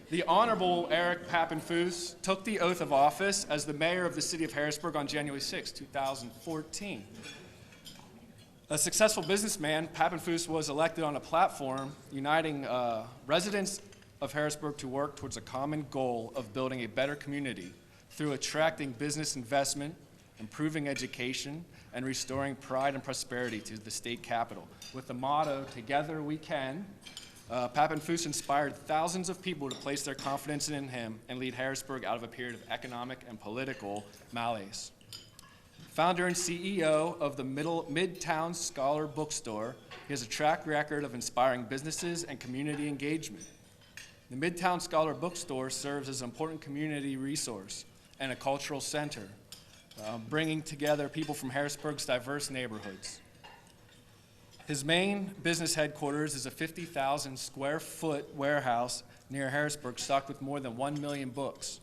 The Honorable Eric Papenfuss took the oath of office as the mayor of the city of Harrisburg on January 6, 2014. A successful businessman, Papenfuss was elected on a platform uniting residents of Harrisburg to work towards a common goal of building a better community through attracting business investment, improving education, and restoring pride and prosperity to the state capital. With the motto, "Together we can," Papenfuss inspired thousands of people to place their confidence in him and lead Harrisburg out of a period of economic and political malaise. Founder and CEO of the Midtown Scholar Bookstore, he has a track record of inspiring businesses and community engagement. The Midtown Scholar Bookstore serves as an important community resource and a cultural center, bringing together people from Harrisburg's diverse neighborhoods. His main business headquarters is a 50,000 square foot warehouse near Harrisburg stocked with more than 1 million books.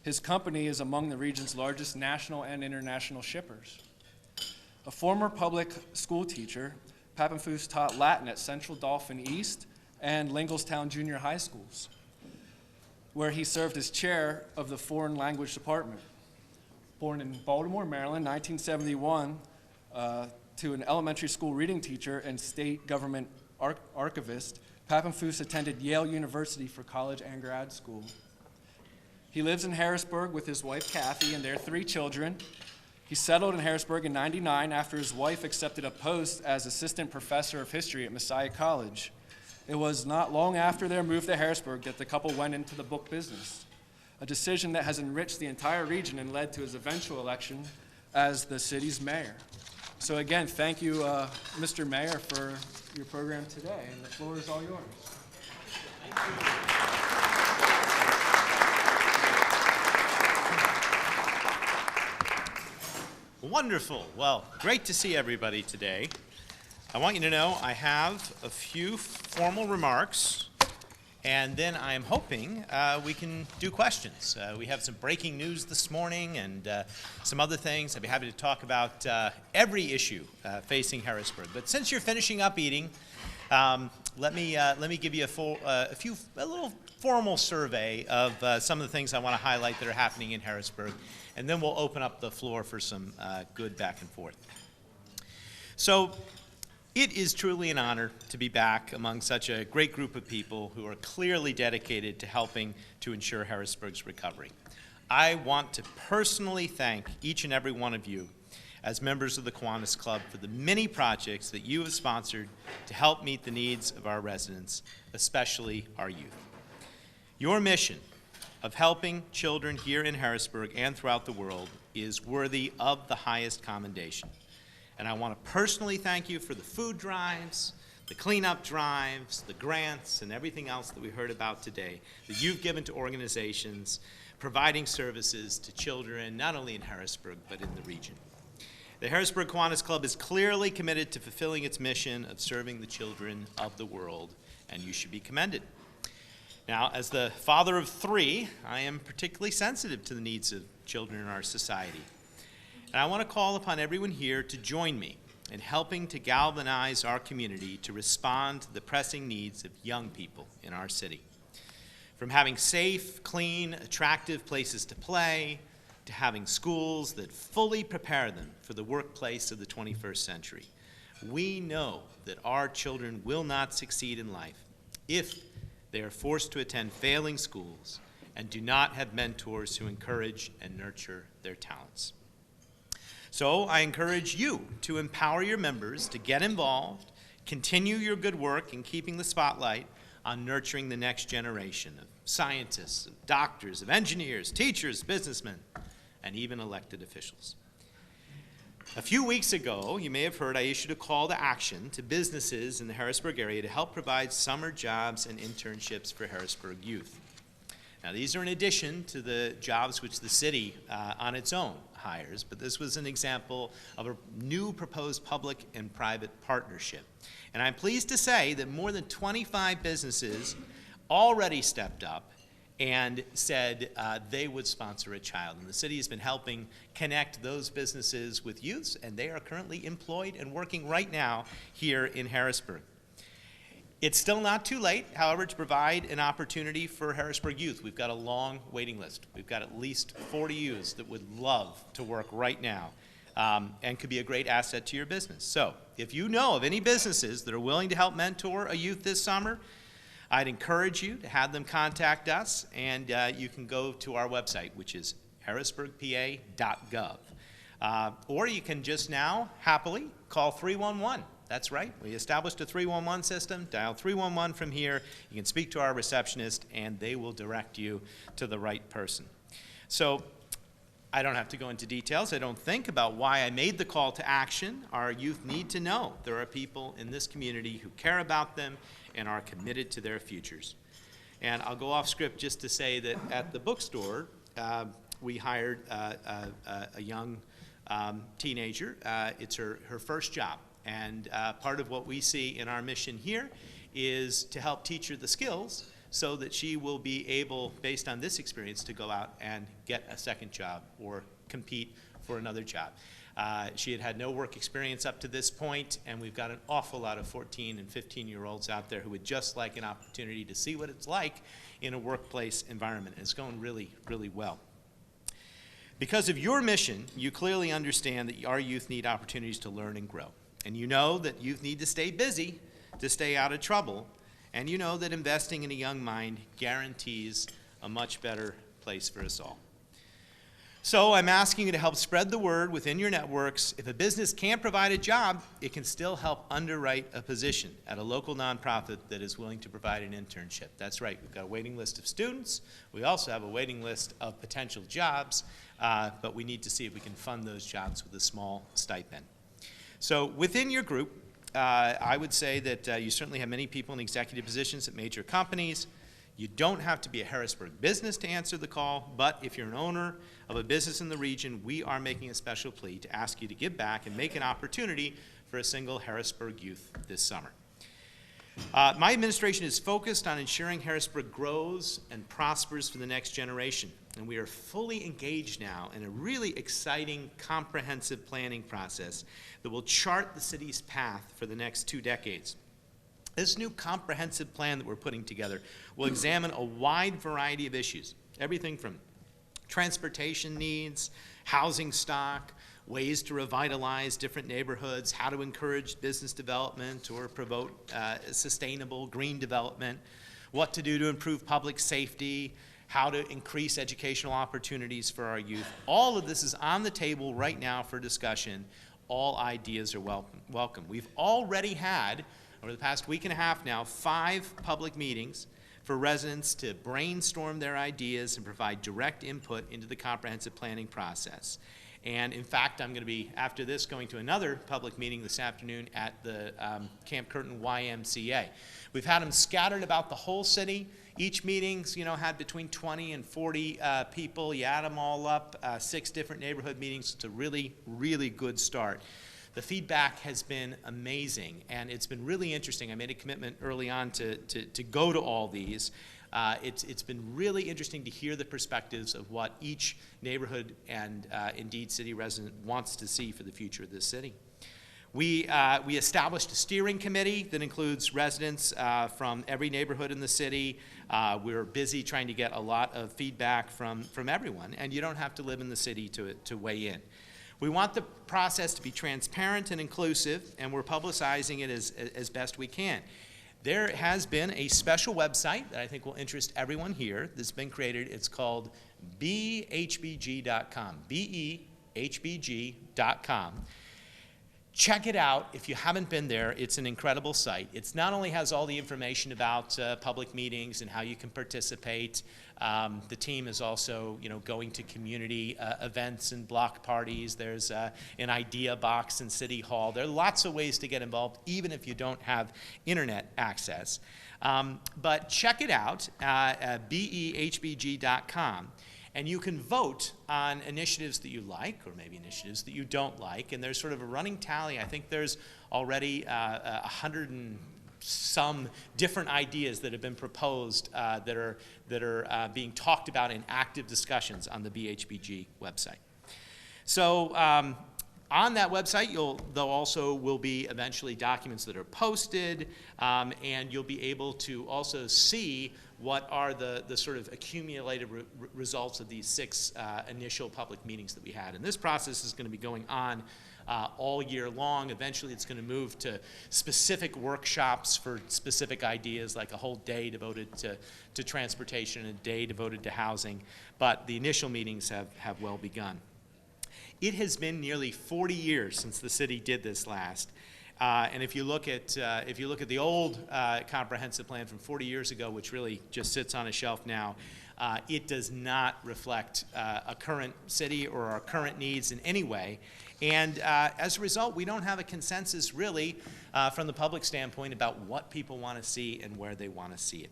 His company is among the region's largest national and international shippers. A former public school teacher, Papenfuss taught Latin at Central Dauphin East and Lingelstown Junior High Schools, where he served as chair of the foreign language department. Born in Baltimore, Maryland, 1971, to an elementary school reading teacher and state government archivist, Papenfuss attended Yale University for college and grad school. He lives in Harrisburg with his wife, Kathy, and their 3 children. He settled in Harrisburg in '99 after his wife accepted a post as assistant professor of history at Messiah College. It was not long after their move to Harrisburg that the couple went into the book business, a decision that has enriched the entire region and led to his eventual election as the city's mayor. So again, thank you, Mr. Mayor, for your program today, and the floor is all yours. Thank you. Wonderful. Well, great to see everybody today. I want you to know I have a few formal remarks, and then I'm hoping we can do questions. We have some breaking news this morning and some other things. I'd be happy to talk about every issue facing Harrisburg. But since you're finishing up eating, let me give you a little formal survey of some of the things I want to highlight that are happening in Harrisburg, and then we'll open up the floor for some good back and forth. So, it is truly an honor to be back among such a great group of people who are clearly dedicated to helping to ensure Harrisburg's recovery. I want to personally thank each and every one of you as members of the Kiwanis Club for the many projects that you have sponsored to help meet the needs of our residents, especially our youth. Your mission of helping children here in Harrisburg and throughout the world is worthy of the highest commendation. And I want to personally thank you for the food drives, the cleanup drives, the grants, and everything else that we heard about today that you've given to organizations providing services to children, not only in Harrisburg, but in the region. The Harrisburg Kiwanis Club is clearly committed to fulfilling its mission of serving the children of the world, and you should be commended. Now, as the father of 3, I am particularly sensitive to the needs of children in our society. And I want to call upon everyone here to join me in helping to galvanize our community to respond to the pressing needs of young people in our city. From having safe, clean, attractive places to play, to having schools that fully prepare them for the workplace of the 21st century. We know that our children will not succeed in life if they are forced to attend failing schools and do not have mentors who encourage and nurture their talents. So I encourage you to empower your members to get involved, continue your good work in keeping the spotlight on nurturing the next generation of scientists, of doctors, of engineers, teachers, businessmen, and even elected officials. A few weeks ago, you may have heard I issued a call to action to businesses in the Harrisburg area to help provide summer jobs and internships for Harrisburg youth. Now, these are in addition to the jobs which the city on its own hires, but this was an example of a new proposed public and private partnership. And I'm pleased to say that more than 25 businesses already stepped up and said they would sponsor a child. And the city has been helping connect those businesses with youths, and they are currently employed and working right now here in Harrisburg. It's still not too late, however, to provide an opportunity for Harrisburg youth. We've got a long waiting list. We've got at least 40 youths that would love to work right now and could be a great asset to your business. So if you know of any businesses that are willing to help mentor a youth this summer, I'd encourage you to have them contact us, and you can go to our website, which is harrisburgpa.gov. Or you can just now happily call 311. That's right. We established a 311 system. Dial 311 from here. You can speak to our receptionist, and they will direct you to the right person. So I don't have to go into details, I don't think, about why I made the call to action. Our youth need to know there are people in this community who care about them and are committed to their futures. And I'll go off script just to say that at the bookstore, we hired a young teenager. It's her first job. And part of what we see in our mission here is to help teach her the skills so that she will be able, based on this experience, to go out and get a second job or compete for another job. She had had no work experience up to this point, and we've got an awful lot of 14 and 15-year-olds out there who would just like an opportunity to see what it's like in a workplace environment. And it's going really, really well. Because of your mission, you clearly understand that our youth need opportunities to learn and grow. And you know that youth need to stay busy to stay out of trouble. And you know that investing in a young mind guarantees a much better place for us all. So I'm asking you to help spread the word within your networks. If a business can't provide a job, it can still help underwrite a position at a local nonprofit that is willing to provide an internship. That's right, we've got a waiting list of students. We also have a waiting list of potential jobs, but we need to see if we can fund those jobs with a small stipend. So within your group, I would say that you certainly have many people in executive positions at major companies. You don't have to be a Harrisburg business to answer the call, but if you're an owner of a business in the region, we are making a special plea to ask you to give back and make an opportunity for a single Harrisburg youth this summer. My administration is focused on ensuring Harrisburg grows and prospers for the next generation, and we are fully engaged now in a really exciting, comprehensive planning process that will chart the city's path for the next 2 decades. This new comprehensive plan that we're putting together will examine a wide variety of issues, everything from transportation needs, housing stock, ways to revitalize different neighborhoods, how to encourage business development or promote sustainable green development, what to do to improve public safety, how to increase educational opportunities for our youth. All of this is on the table right now for discussion. All ideas are welcome. We've already had, over the past week and a half now, 5 public meetings for residents to brainstorm their ideas and provide direct input into the comprehensive planning process. And in fact, I'm going to be, after this, going to another public meeting this afternoon at the Camp Curtin YMCA. We've had them scattered about the whole city. Each meeting's, had between 20 and 40 people. You add them all up, 6 different neighborhood meetings. It's a really, really good start. The feedback has been amazing, and it's been really interesting. I made a commitment early on to go to all these. It's been really interesting to hear the perspectives of what each neighborhood and indeed city resident wants to see for the future of this city. We established a steering committee that includes residents from every neighborhood in the city. We're busy trying to get a lot of feedback from everyone, and you don't have to live in the city to weigh in. We want the process to be transparent and inclusive, and we're publicizing it as best we can. There has been a special website that I think will interest everyone here that's been created. It's called behbg.com, behbg.com. Check it out if you haven't been there. It's an incredible site. It not only has all the information about public meetings and how you can participate. The team is also, going to community events and block parties. There's an idea box in City Hall. There are lots of ways to get involved, even if you don't have internet access. But check it out at behbg.com. And you can vote on initiatives that you like, or maybe initiatives that you don't like. And there's sort of a running tally. I think there's already 100 and some different ideas that have been proposed that are being talked about in active discussions on the BHBG website. So On that website, there also will be eventually documents that are posted, and you'll be able to also see what are the sort of accumulated results of these 6 initial public meetings that we had. And this process is going to be going on all year long. Eventually, it's going to move to specific workshops for specific ideas, like a whole day devoted to transportation and a day devoted to housing. But the initial meetings have well begun. It has been nearly 40 years since the city did this last. And if you look at the old comprehensive plan from 40 years ago, which really just sits on a shelf now, it does not reflect a current city or our current needs in any way. And as a result, we don't have a consensus really from the public standpoint about what people want to see and where they want to see it.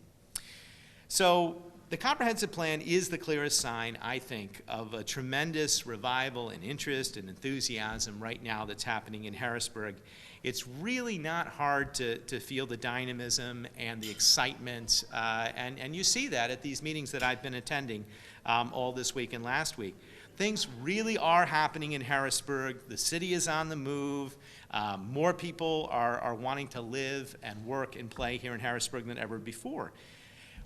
So the comprehensive plan is the clearest sign, I think, of a tremendous revival and interest and enthusiasm right now that's happening in Harrisburg. It's really not hard to feel the dynamism and the excitement, and you see that at these meetings that I've been attending all this week and last week. Things really are happening in Harrisburg. The city is on the move. More people are wanting to live and work and play here in Harrisburg than ever before.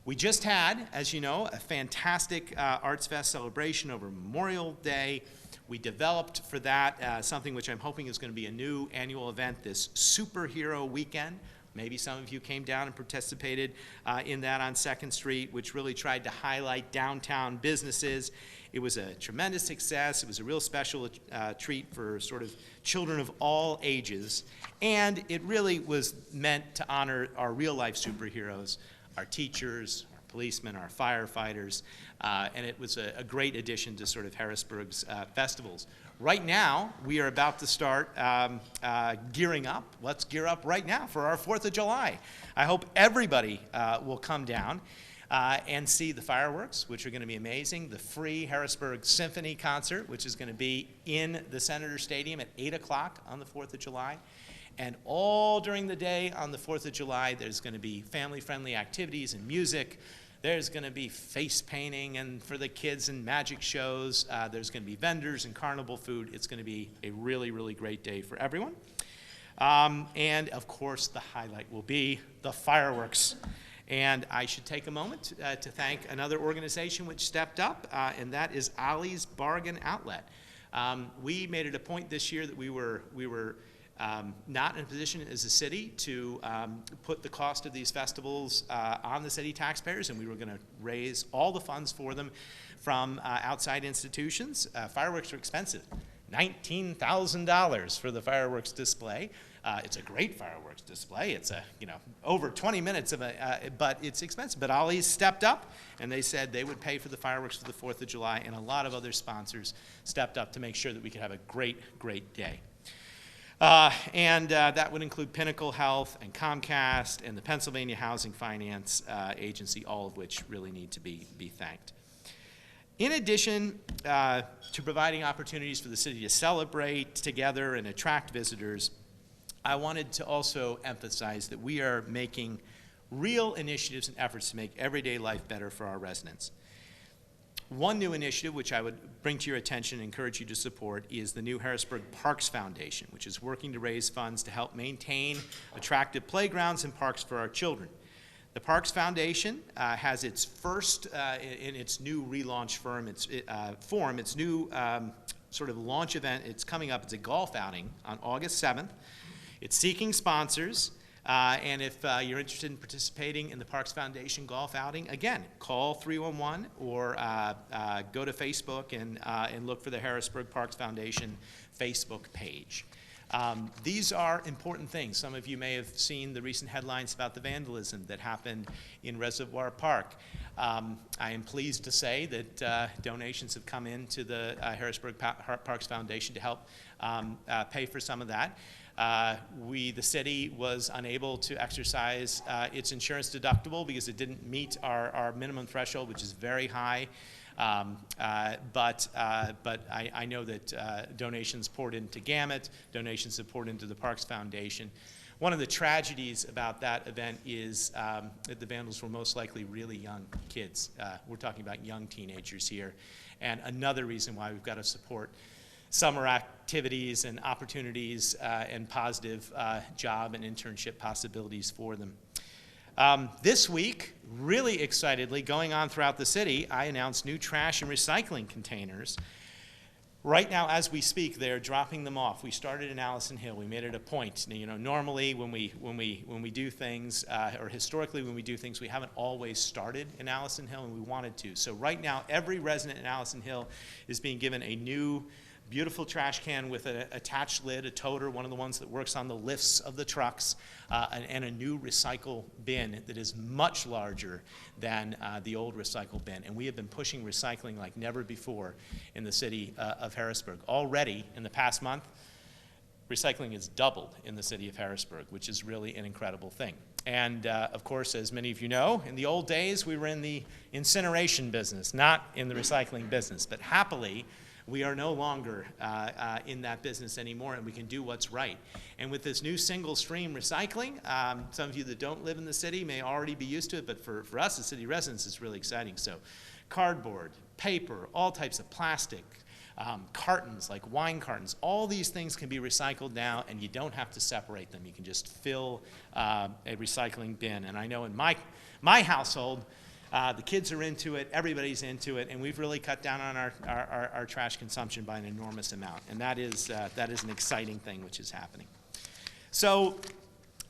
We just had, as you know, a fantastic Arts Fest celebration over Memorial Day. We developed for that something which I'm hoping is going to be a new annual event, this Superhero Weekend. Maybe some of you came down and participated in that on 2nd Street, which really tried to highlight downtown businesses. It was a tremendous success. It was a real special treat for sort of children of all ages. And it really was meant to honor our real-life superheroes, our teachers, our policemen, our firefighters, and it was a great addition to sort of Harrisburg's festivals. Right now, we are about to start gearing up. Let's gear up right now for our 4th of July. I hope everybody will come down and see the fireworks, which are going to be amazing, the free Harrisburg Symphony concert, which is going to be in the Senator Stadium at 8 o'clock on the 4th of July. And all during the day on the 4th of July, there's going to be family-friendly activities and music. There's going to be face painting and for the kids and magic shows. There's going to be vendors and carnival food. It's going to be a really, really great day for everyone. And of course, the highlight will be the fireworks. And I should take a moment to thank another organization which stepped up, and that is Ollie's Bargain Outlet. We made it a point this year that we were not in a position as a city to put the cost of these festivals on the city taxpayers, and we were going to raise all the funds for them from outside institutions. Fireworks are expensive. $19,000 for the fireworks display. It's a great fireworks display. It's over 20 minutes of but it's expensive. But Ollie's stepped up, and they said they would pay for the fireworks for the 4th of July, and a lot of other sponsors stepped up to make sure that we could have a great, great day. That would include Pinnacle Health and Comcast and the Pennsylvania Housing Finance Agency, all of which really need to be thanked. In addition to providing opportunities for the city to celebrate together and attract visitors, I wanted to also emphasize that we are making real initiatives and efforts to make everyday life better for our residents. One new initiative, which I would bring to your attention and encourage you to support, is the new Harrisburg Parks Foundation, which is working to raise funds to help maintain attractive playgrounds and parks for our children. The Parks Foundation has its first, in its new relaunch form, its new sort of launch event. It's coming up. It's a golf outing on August 7th. It's seeking sponsors. And if you're interested in participating in the Parks Foundation golf outing, again, call 311 or go to Facebook and look for the Harrisburg Parks Foundation Facebook page. These are important things. Some of you may have seen the recent headlines about the vandalism that happened in Reservoir Park. I am pleased to say that donations have come into the Harrisburg Parks Foundation to help pay for some of that. The city was unable to exercise its insurance deductible because it didn't meet our minimum threshold, which is very high. But I know that donations poured into Gamut, donations have poured into the Parks Foundation. One of the tragedies about that event is that the vandals were most likely really young kids. We're talking about young teenagers here. And another reason why we've got to support summer activities and opportunities and positive job and internship possibilities for them. This week, really excitedly, going on throughout the city, I announced new trash and recycling containers. Right now, as we speak, they're dropping them off. We started in Allison Hill. We made it a point. You know, normally when we do things, or historically when we do things, we haven't always started in Allison Hill, and we wanted to. So right now, every resident in Allison Hill is being given a new, beautiful trash can with an attached lid, a toter, one of the ones that works on the lifts of the trucks, and a new recycle bin that is much larger than the old recycle bin. And we have been pushing recycling like never before in the city of Harrisburg. Already, in the past month, recycling has doubled in the city of Harrisburg, which is really an incredible thing. And of course, as many of you know, in the old days, we were in the incineration business, not in the recycling business. But happily, we are no longer in that business anymore, and we can do what's right. And with this new single stream recycling, some of you that don't live in the city may already be used to it, but for us as city residents, it's really exciting. So cardboard, paper, all types of plastic, cartons like wine cartons, all these things can be recycled now, and you don't have to separate them. You can just fill a recycling bin. And I know in my household, the kids are into it, everybody's into it, and we've really cut down on our trash consumption by an enormous amount. And that is an exciting thing which is happening. So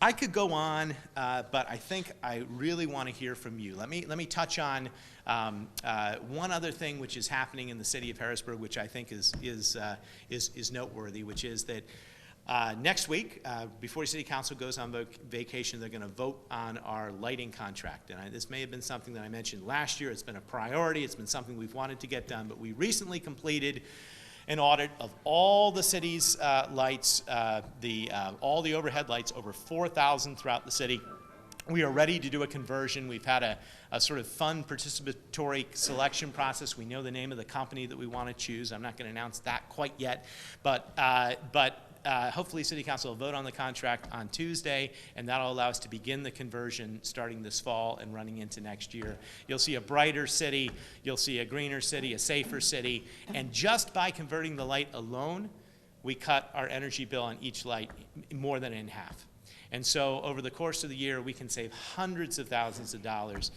I could go on, but I think I really want to hear from you. Let me touch on one other thing which is happening in the city of Harrisburg, which I think is noteworthy, which is that next week, before City Council goes on vacation, they're going to vote on our lighting contract. And this may have been something that I mentioned last year. It's been a priority. It's been something we've wanted to get done. But we recently completed an audit of all the city's lights, all the overhead lights, over 4,000 throughout the city. We are ready to do a conversion. We've had a sort of fun participatory selection process. We know the name of the company that we want to choose. I'm not going to announce that quite yet, but hopefully City Council will vote on the contract on Tuesday, and that'll allow us to begin the conversion starting this fall and running into next year. You'll see a brighter city, you'll see a greener city, a safer city, and just by converting the light alone, we cut our energy bill on each light more than in half. And so over the course of the year, we can save hundreds of thousands of dollars,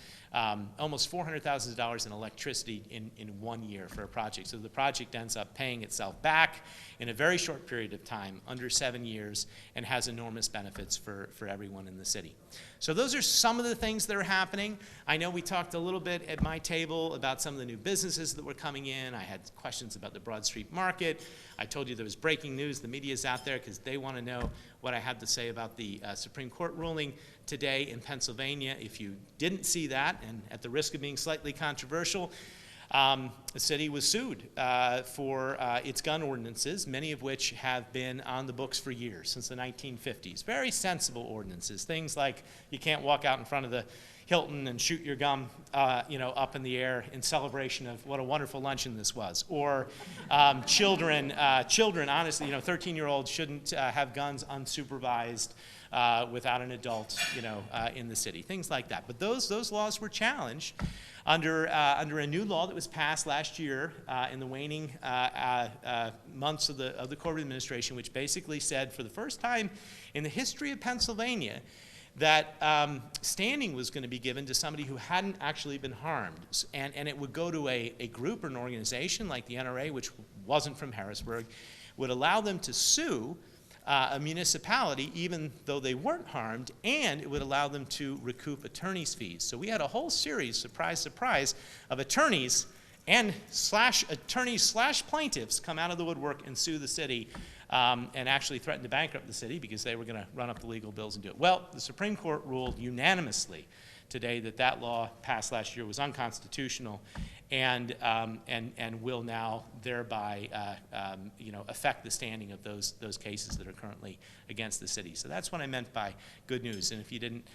almost $400,000 in electricity in 1 year for a project. So the project ends up paying itself back in a very short period of time, under 7 years, and has enormous benefits for everyone in the city. So those are some of the things that are happening. I know we talked a little bit at my table about some of the new businesses that were coming in. I had questions about the Broad Street Market. I told you there was breaking news. The media's out there because they want to know what I had to say about the Supreme Court ruling today in Pennsylvania. If you didn't see that, and at the risk of being slightly controversial, the city was sued for its gun ordinances, many of which have been on the books for years, since the 1950s. Very sensible ordinances, things like you can't walk out in front of the Hilton and shoot your gum, up in the air in celebration of what a wonderful luncheon this was. Or children, honestly, 13-year-olds shouldn't have guns unsupervised without an adult, in the city. Things like that. But those laws were challenged under a new law that was passed last year in the waning months of the Corbett administration, which basically said, for the first time in the history of Pennsylvania, that standing was going to be given to somebody who hadn't actually been harmed. And it would go to a group or an organization like the NRA, which wasn't from Harrisburg, would allow them to sue a municipality even though they weren't harmed, and it would allow them to recoup attorney's fees. So we had a whole series, surprise, surprise, of attorneys and /plaintiffs come out of the woodwork and sue the city and actually threatened to bankrupt the city because they were going to run up the legal bills and do it. Well, the Supreme Court ruled unanimously today that law passed last year was unconstitutional and will now thereby affect the standing of those cases that are currently against the city. So that's what I meant by good news. And if you didn't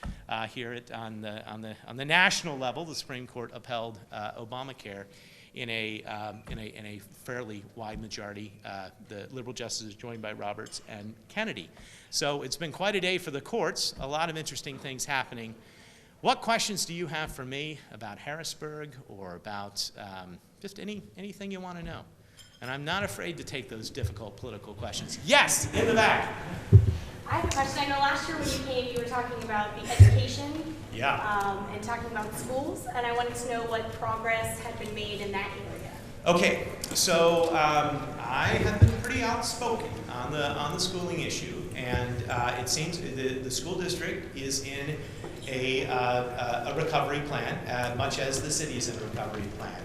hear it on the national level, the Supreme Court upheld Obamacare in a fairly wide majority. The liberal justices joined by Roberts and Kennedy. So it's been quite a day for the courts. A lot of interesting things happening. What questions do you have for me about Harrisburg or about just anything you want to know? And I'm not afraid to take those difficult political questions. Yes, in the back. I have a question. I know last year when you came, you were talking about the education. Yeah. And talking about schools, and I wanted to know what progress had been made in that area. Okay, so I have been pretty outspoken on the schooling issue, and it seems the school district is in a recovery plan, much as the city is in a recovery plan.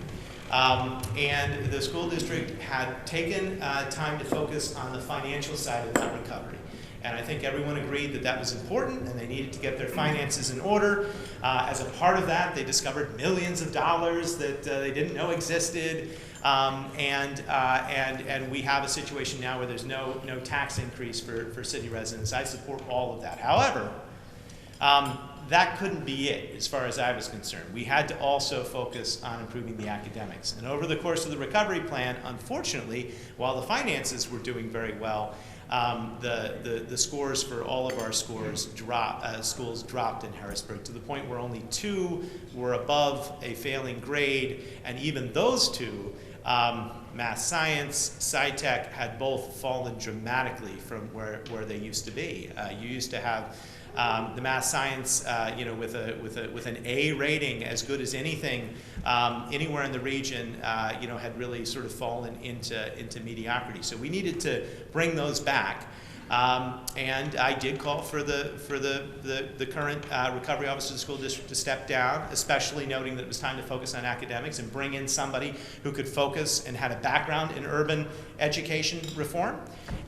And the school district had taken time to focus on the financial side of that recovery. And I think everyone agreed that that was important, and they needed to get their finances in order. As a part of that, they discovered millions of dollars that they didn't know existed. And we have a situation now where there's no tax increase for city residents. I support all of that. However, that couldn't be it as far as I was concerned. We had to also focus on improving the academics. And over the course of the recovery plan, unfortunately, while the finances were doing very well, the scores for all of our schools dropped in Harrisburg to the point where only 2 were above a failing grade, and even those 2, math science, sci-tech, had both fallen dramatically from where they used to be. You used to have the math science, with an A rating as good as anything anywhere in the region, had really sort of fallen into mediocrity. So we needed to bring those back. And I did call for the current recovery officer of the school district to step down, especially noting that it was time to focus on academics and bring in somebody who could focus and had a background in urban education reform.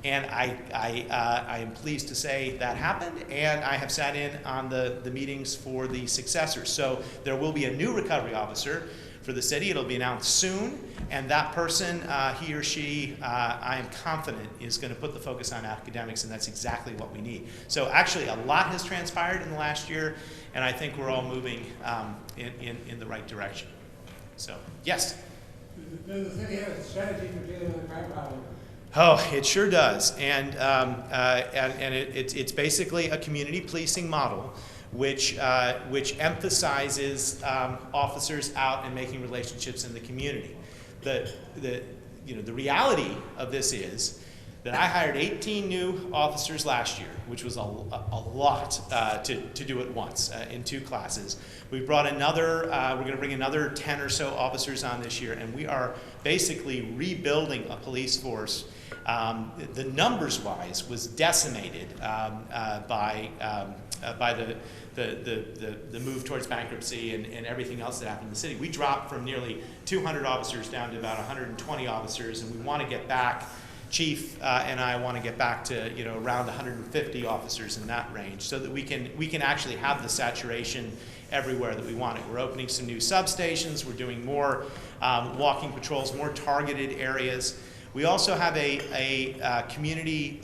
And I am pleased to say that happened, and I have sat in on the meetings for the successors. So there will be a new recovery officer for the city. It'll be announced soon, and that person, he or she, I am confident is going to put the focus on academics, and that's exactly what we need. So actually a lot has transpired in the last year, and I think we're all moving in the right direction. So, yes? Does the city have a strategy for dealing with the crime problem? Oh, it sure does, and it's basically a community policing model, which emphasizes officers out and making relationships in the community. The reality of this is that I hired 18 new officers last year, which was a lot to do at once in 2 classes. We brought another, we're going to bring another 10 or so officers on this year, and we are basically rebuilding a police force. The numbers-wise was decimated by the move towards bankruptcy and everything else that happened in the city. We dropped from nearly 200 officers down to about 120 officers, and we want to get back. Chief and I want to get back to around 150 officers in that range, so that we can actually have the saturation everywhere that we want it. We're opening some new substations. We're doing more walking patrols, more targeted areas. We also have a community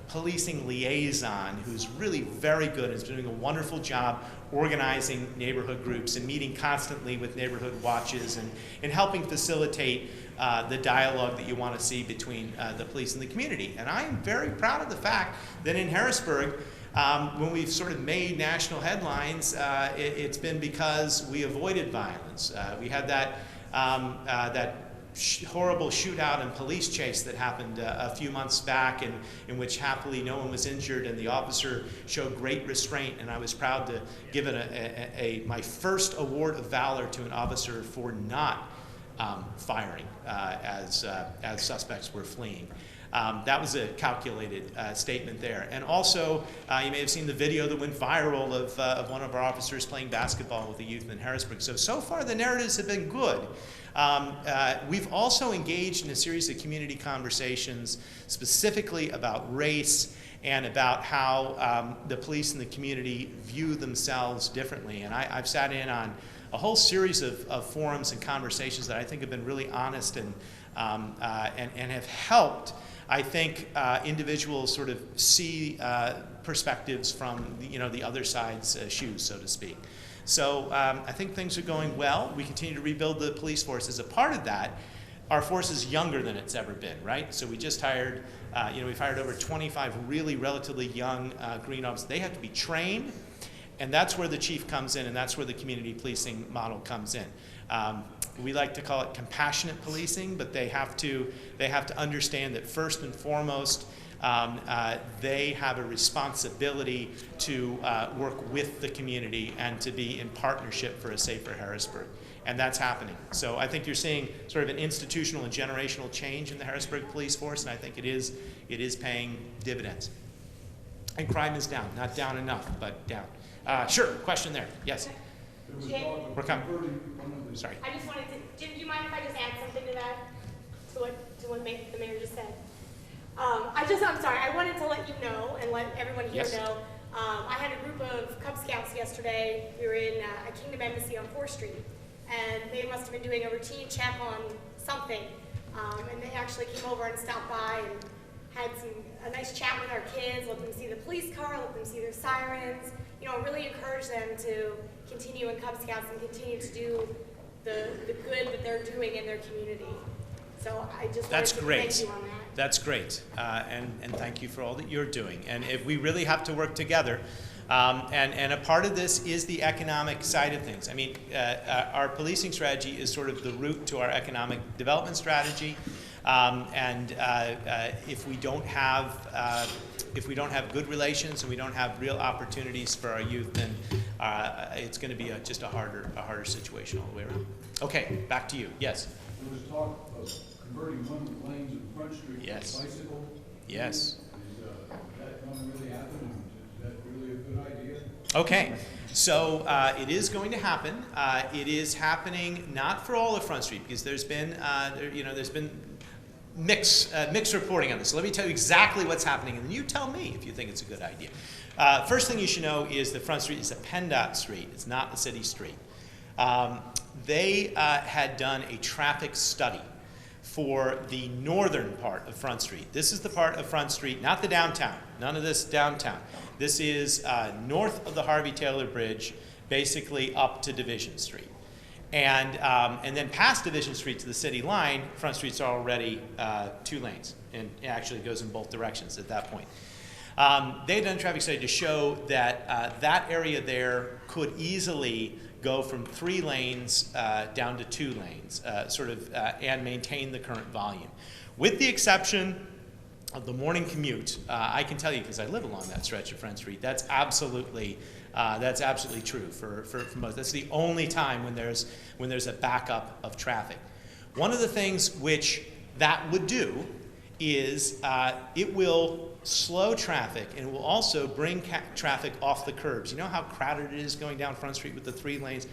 policing liaison who's really very good and is doing a wonderful job organizing neighborhood groups and meeting constantly with neighborhood watches and helping facilitate the dialogue that you want to see between the police and the community. And I am very proud of the fact that in Harrisburg, when we've sort of made national headlines, it's been because we avoided violence. We had that horrible shootout and police chase that happened a few months back, in which happily no one was injured, and the officer showed great restraint, and I was proud to give it my first award of valor to an officer for not firing as suspects were fleeing. That was a calculated statement there. And also, you may have seen the video that went viral of one of our officers playing basketball with the youth in Harrisburg. So far the narratives have been good. We've also engaged in a series of community conversations specifically about race and about how the police and the community view themselves differently. And I've sat in on a whole series of forums and conversations that I think have been really honest and have helped, I think, individuals sort of see perspectives from the other side's shoes, so to speak. So I think things are going well. We continue to rebuild the police force. As a part of that, our force is younger than it's ever been, right? So we just hired, we've hired over 25 really relatively young green officers. They have to be trained, and that's where the chief comes in, and that's where the community policing model comes in. We like to call it compassionate policing, but they have to understand that first and foremost, they have a responsibility to work with the community and to be in partnership for a safer Harrisburg. And that's happening. So I think you're seeing sort of an institutional and generational change in the Harrisburg police force, and I think it is paying dividends. And crime is down, not down enough, but down. Sure, question there. Yes. Jim, We're coming. Sorry. I just wanted to, Jim, do you mind if I just add something to that? To what the mayor just said? I'm sorry, I wanted to let you know and let everyone here Yes. know. I had a group of Cub Scouts yesterday. We were in a Kingdom Embassy on 4th Street, and they must have been doing a routine check on something. And they actually came over and stopped by and had a nice chat with our kids, let them see the police car, let them see their sirens, really encourage them to continue in Cub Scouts and continue to do the good that they're doing in their community. So I just wanted to thank you on that. That's great, and thank you for all that you're doing. And if we really have to work together, and a part of this is the economic side of things. I mean, our policing strategy is sort of the root to our economic development strategy. If we don't have good relations and we don't have real opportunities for our youth, then it's going to be just a harder situation all the way around. Okay, back to you. Yes. There was talk of converting one of the lanes of Front Street Yes. to bicycle. Yes. Is that going to really happen? And is that really a good idea? Okay, so it is going to happen. It is happening not for all of Front Street because there's been mixed reporting on this. So let me tell you exactly what's happening, and then you tell me if you think it's a good idea. First thing you should know is that Front Street is a PennDOT street. It's not a city street. They had done a traffic study for the northern part of Front Street. This is the part of Front Street, not the downtown. None of this downtown. This is north of the Harvey Taylor Bridge, basically up to Division Street. And then past Division Street to the city line, Front Street's already 2 lanes, and it actually goes in both directions at that point. They had done a traffic study to show that that area there could easily go from 3 lanes down to 2 lanes, and maintain the current volume. With the exception of the morning commute, I can tell you because I live along that stretch of Front Street, that's absolutely true for most. That's the only time when there's a backup of traffic. One of the things which that would do is it will slow traffic, and it will also bring traffic off the curbs. You know how crowded it is going down Front Street with the 3 lanes?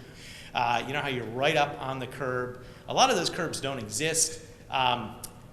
You know how you're right up on the curb? A lot of those curbs don't exist.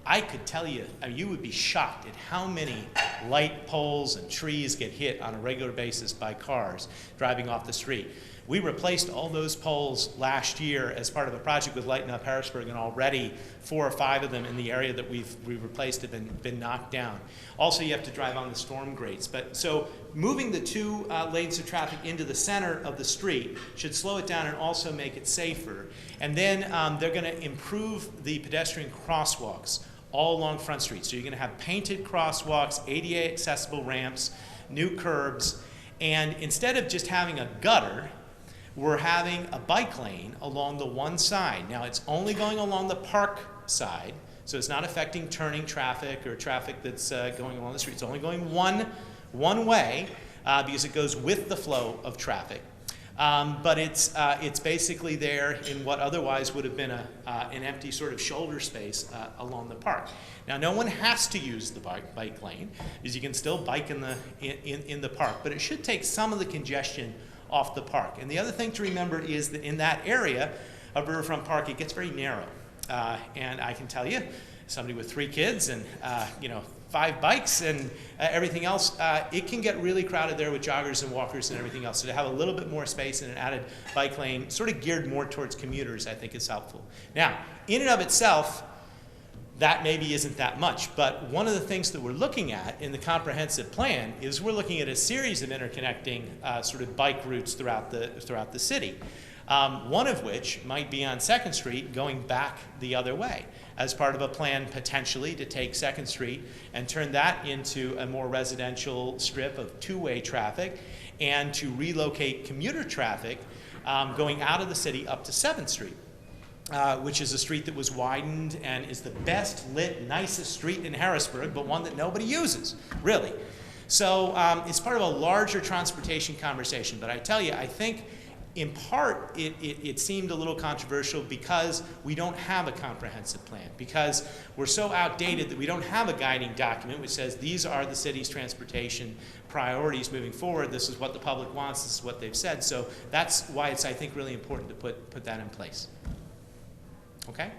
I could tell you, you would be shocked at how many light poles and trees get hit on a regular basis by cars driving off the street. We replaced all those poles last year as part of a project with Lighten Up Harrisburg, and already 4 or 5 of them in the area that we've replaced have been knocked down. Also, you have to drive on the storm grates. So moving the 2 lanes of traffic into the center of the street should slow it down and also make it safer. And then they're going to improve the pedestrian crosswalks all along Front Street. So you're going to have painted crosswalks, ADA accessible ramps, new curbs, and instead of just having a gutter, we're having a bike lane along the one side. Now, it's only going along the park side, so it's not affecting turning traffic or traffic that's going along the street. It's only going one way because it goes with the flow of traffic. But it's basically there in what otherwise would have been an empty sort of shoulder space along the park. Now, no one has to use the bike lane because you can still bike in the park, but it should take some of the congestion off the park. And the other thing to remember is that in that area of Riverfront Park, it gets very narrow. And I can tell you, somebody with 3 kids and 5 bikes and everything else, it can get really crowded there with joggers and walkers and everything else. So to have a little bit more space and an added bike lane, sort of geared more towards commuters, I think is helpful. Now, in and of itself, that maybe isn't that much, but one of the things that we're looking at in the comprehensive plan is we're looking at a series of interconnecting sort of bike routes throughout the city. One of which might be on 2nd Street going back the other way as part of a plan potentially to take 2nd Street and turn that into a more residential strip of 2-way traffic and to relocate commuter traffic going out of the city up to 7th Street. which is a street that was widened and is the best lit, nicest street in Harrisburg, but one that nobody uses, really. So it's part of a larger transportation conversation. But I tell you, I think in part it seemed a little controversial because we don't have a comprehensive plan, because we're so outdated that we don't have a guiding document which says these are the city's transportation priorities moving forward. This is what the public wants. This is what they've said. So that's why it's, I think, really important to put that in place. Okay?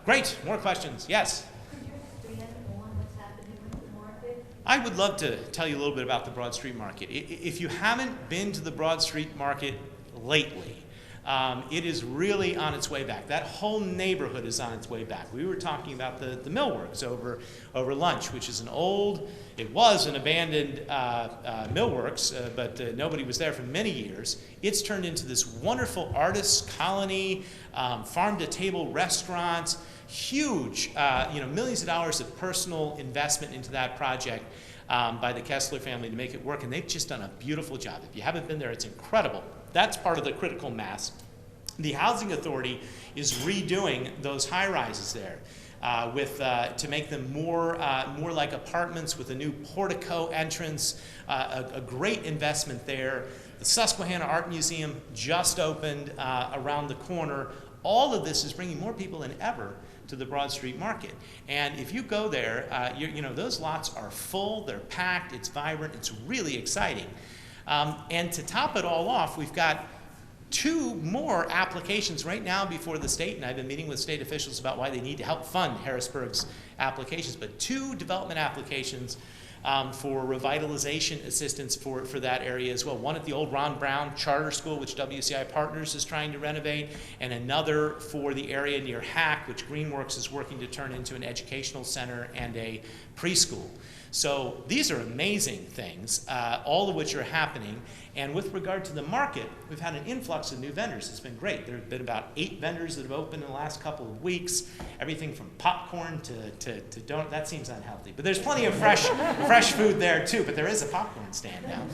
Great. More questions? Yes? Could you expand on what's happening with the market? I would love to tell you a little bit about the Broad Street Market. If you haven't been to the Broad Street Market lately, it is really on its way back. That whole neighborhood is on its way back. We were talking about the millworks over lunch, which is it was an abandoned millworks, but nobody was there for many years. It's turned into this wonderful artist colony, farm-to-table restaurant, huge, millions of dollars of personal investment into that project by the Kessler family to make it work, and they've just done a beautiful job. If you haven't been there, it's incredible. That's part of the critical mass. The Housing Authority is redoing those high-rises there to make them more like apartments with a new portico entrance, a great investment there. The Susquehanna Art Museum just opened around the corner. All of this is bringing more people than ever to the Broad Street Market. And if you go there, those lots are full, they're packed, it's vibrant, it's really exciting. And to top it all off, we've got 2 more applications right now before the state, and I've been meeting with state officials about why they need to help fund Harrisburg's applications, but 2 development applications for revitalization assistance for that area as well. One at the old Ron Brown Charter School, which WCI Partners is trying to renovate, and another for the area near Hack, which Greenworks is working to turn into an educational center and a preschool. So these are amazing things, all of which are happening. And with regard to the market, we've had an influx of new vendors. It's been great. There have been about 8 vendors that have opened in the last couple of weeks. Everything from popcorn to donut. That seems unhealthy. But there's plenty of fresh food there too. But there is a popcorn stand now.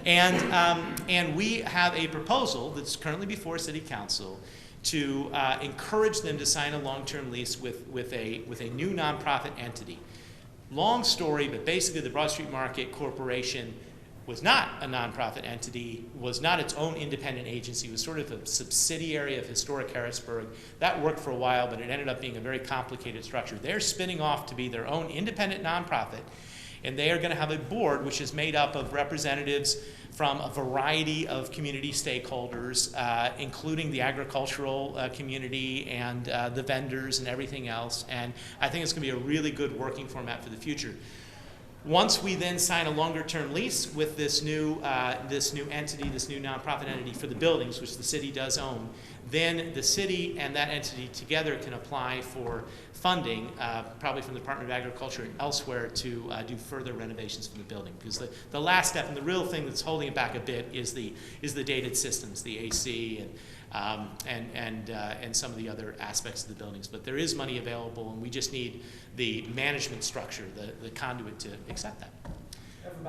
And we have a proposal that's currently before City Council to encourage them to sign a long-term lease with a new nonprofit entity. Long story, but basically the Broad Street Market Corporation was not a nonprofit entity, was not its own independent agency, was sort of a subsidiary of Historic Harrisburg. That worked for a while, but it ended up being a very complicated structure. They're spinning off to be their own independent nonprofit, and they are going to have a board which is made up of representatives from a variety of community stakeholders, including the agricultural community and the vendors and everything else. And I think it's going to be a really good working format for the future. Once we then sign a longer-term lease with this new entity, this new nonprofit entity for the buildings, which the city does own, then the city and that entity together can apply for funding, probably from the Department of Agriculture and elsewhere, to do further renovations for the building. Because the last step and the real thing that's holding it back a bit is the dated systems, the AC and some of the other aspects of the buildings. But there is money available, and we just need the management structure, the conduit to accept that.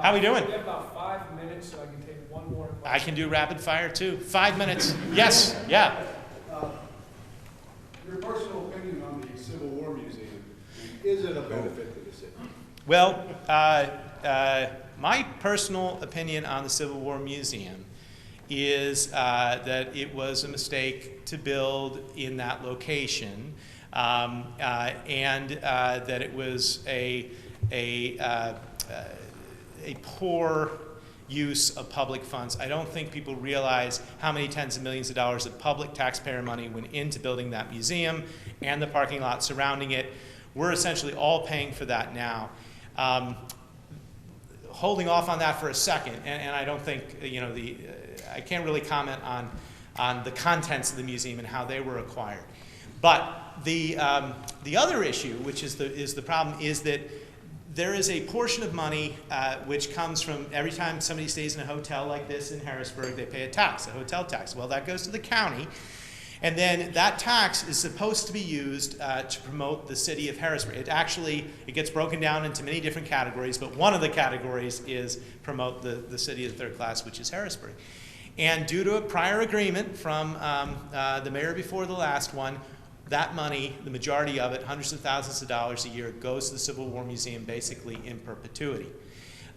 How we doing? We have about 5 minutes, so I can take one more question. I can do rapid fire too. 5 minutes. Yes. Yeah. Your personal opinion on the Civil War Museum, is it a benefit to the city? Well, my personal opinion on the Civil War Museum is that it was a mistake to build in that location, and that it was a poor use of public funds. I don't think people realize how many tens of millions of dollars of public taxpayer money went into building that museum and the parking lot surrounding it. We're essentially all paying for that now. Holding off on that for a second, and I don't think, I can't really comment on the contents of the museum and how they were acquired. But the other issue, which is the problem, is that there is a portion of money which comes from every time somebody stays in a hotel like this in Harrisburg, they pay a tax, a hotel tax. Well, that goes to the county, and then that tax is supposed to be used to promote the city of Harrisburg. It gets broken down into many different categories, but one of the categories is promote the city of the third class, which is Harrisburg. And due to a prior agreement from the mayor before the last one, that money, the majority of it, hundreds of thousands of dollars a year, goes to the Civil War Museum basically in perpetuity.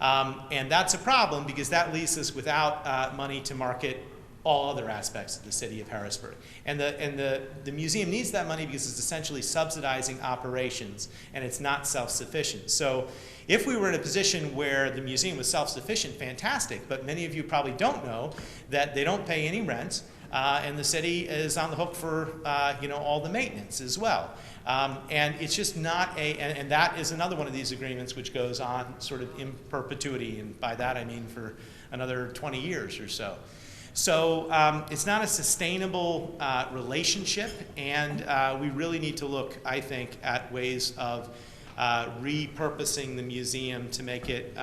And that's a problem because that leaves us without money to market all other aspects of the city of Harrisburg. And the museum needs that money because it's essentially subsidizing operations and it's not self-sufficient. So if we were in a position where the museum was self-sufficient, fantastic, but many of you probably don't know that they don't pay any rent and the city is on the hook for all the maintenance as well. And it's just not and that is another one of these agreements which goes on sort of in perpetuity, and by that I mean for another 20 years or so. So it's not a sustainable relationship, and we really need to look, I think, at ways of repurposing the museum to make it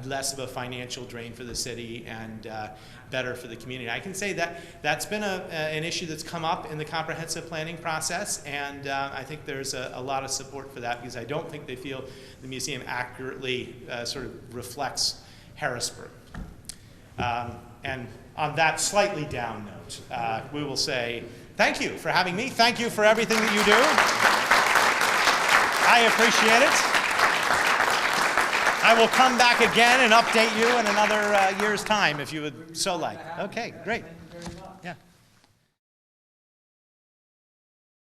less of a financial drain for the city and better for the community. I can say that that's been an issue that's come up in the comprehensive planning process, and I think there's a lot of support for that because I don't think they feel the museum accurately sort of reflects Harrisburg. And on that slightly down note, we will say thank you for having me. Thank you for everything that you do. I appreciate it. I will come back again and update you in another year's time if you would so like. Okay, great. Thank you very much. Yeah.